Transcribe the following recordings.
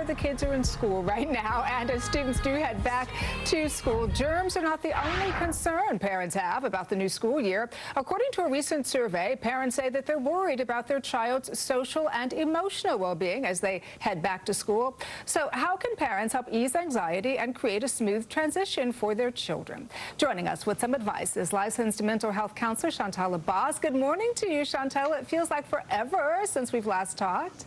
The kids are in school right now, and as students do head back to school, germs are not the only concern parents have about the new school year. According to a recent survey, parents say that they're worried about their child's social and emotional well-being as they head back to school. So how can parents help ease anxiety and create a smooth transition for their children? Joining us with some advice is licensed mental health counselor Shantala Boss. Good morning to you, Shantala. It feels like forever since we've last talked.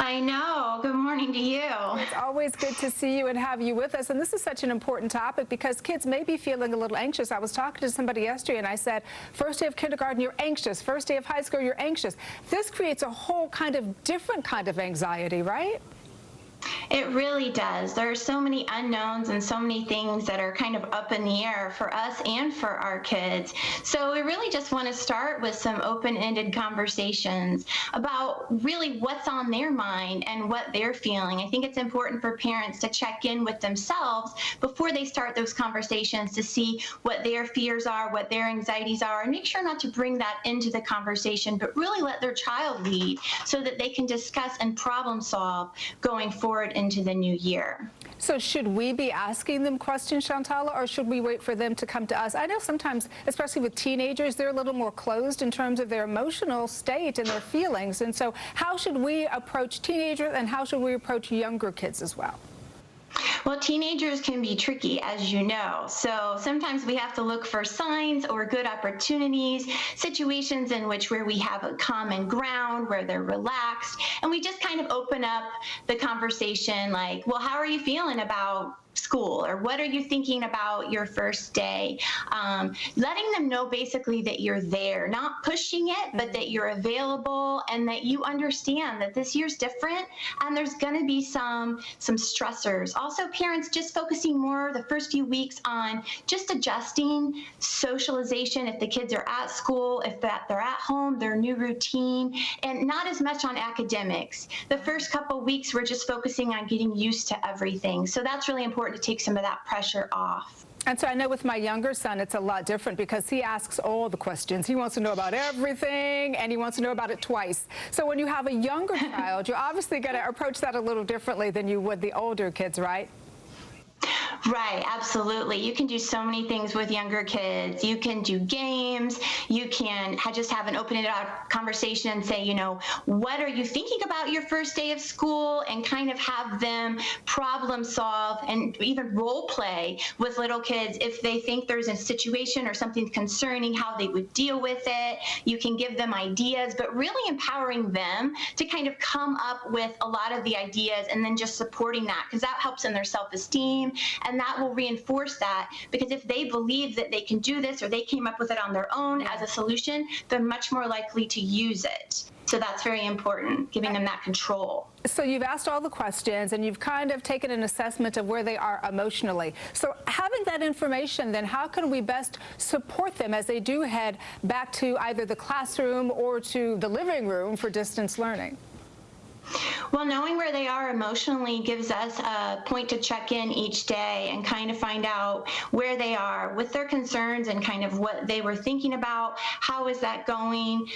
I know. Good morning to you. It's always good to see you and have you with us. And this is such an important topic because kids may be feeling a little anxious. I was talking to somebody yesterday and I said, first day of kindergarten, you're anxious. First day of high school, you're anxious. This creates a whole different kind of anxiety, right? It really does. There are so many unknowns and so many things that are kind of up in the air for us and for our kids. So we really just want to start with some open-ended conversations about really what's on their mind and what they're feeling. I think it's important for parents to check in with themselves before they start those conversations to see what their fears are, what their anxieties are, and make sure not to bring that into the conversation, but really let their child lead so that they can discuss and problem solve going forward into the new year. So should we be asking them questions, Shantala, or should we wait for them to come to us? I know sometimes, especially with teenagers, they're a little more closed in terms of their emotional state and their feelings. And so how should we approach teenagers and how should we approach younger kids as well? Well, teenagers can be tricky, as you know. So sometimes we have to look for signs or good opportunities, situations in which where we have a common ground, where they're relaxed, and we just kind of open up the conversation like, well, how are you feeling about school, or what are you thinking about your first day? Letting them know basically that you're there, not pushing it, but that you're available and that you understand that this year's different and there's going to be some stressors. Also, parents just focusing more the first few weeks on just adjusting socialization if the kids are at school, if they're at home, their new routine, and not as much on academics. The first couple weeks we're just focusing on getting used to everything. So that's really important to take some of that pressure off. And so I know with my younger son, it's a lot different because he asks all the questions. He wants to know about everything, and he wants to know about it twice. So when you have a younger child, you're obviously going to approach that a little differently than you would the older kids, right? Right, absolutely. You can do so many things with younger kids. You can do games. You can just have an open-ended conversation and say, you know, what are you thinking about your first day of school, and kind of have them problem solve and even role play with little kids if they think there's a situation or something concerning, how they would deal with it. You can give them ideas, but really empowering them to kind of come up with a lot of the ideas and then just supporting that, because that helps in their self-esteem. And that will reinforce that, because if they believe that they can do this or they came up with it on their own as a solution, they're much more likely to use it. So that's very important, giving them that control. So you've asked all the questions and you've kind of taken an assessment of where they are emotionally. So having that information, then how can we best support them as they do head back to either the classroom or to the living room for distance learning? Well, knowing where they are emotionally gives us a point to check in each day and kind of find out where they are with their concerns and kind of what they were thinking about. How is that going?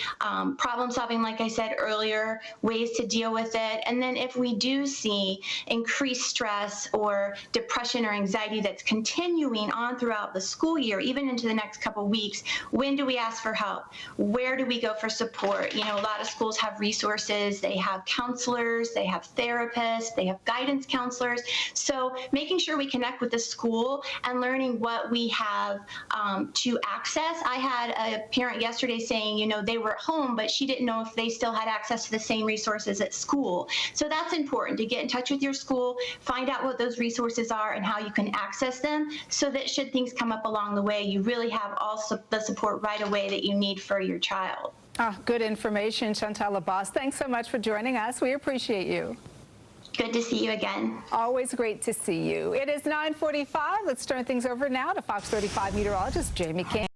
Problem solving, like I said earlier, ways to deal with it. And then if we do see increased stress or depression or anxiety that's continuing on throughout the school year, even into the next couple weeks, when do we ask for help? Where do we go for support? You know, a lot of schools have resources. They have counselors, they have therapists, they have guidance counselors. So making sure we connect with the school and learning what we have to access. I had a parent yesterday saying, you know, they were at home, but she didn't know if they still had access to the same resources at school. So that's important, to get in touch with your school, find out what those resources are and how you can access them, so that should things come up along the way, you really have also the support right away that you need for your child. Good information, Shantala Boss. Thanks so much for joining us. We appreciate you. Good to see you again. Always great to see you. It is 9:45. Let's turn things over now to Fox 35 meteorologist Jamie King.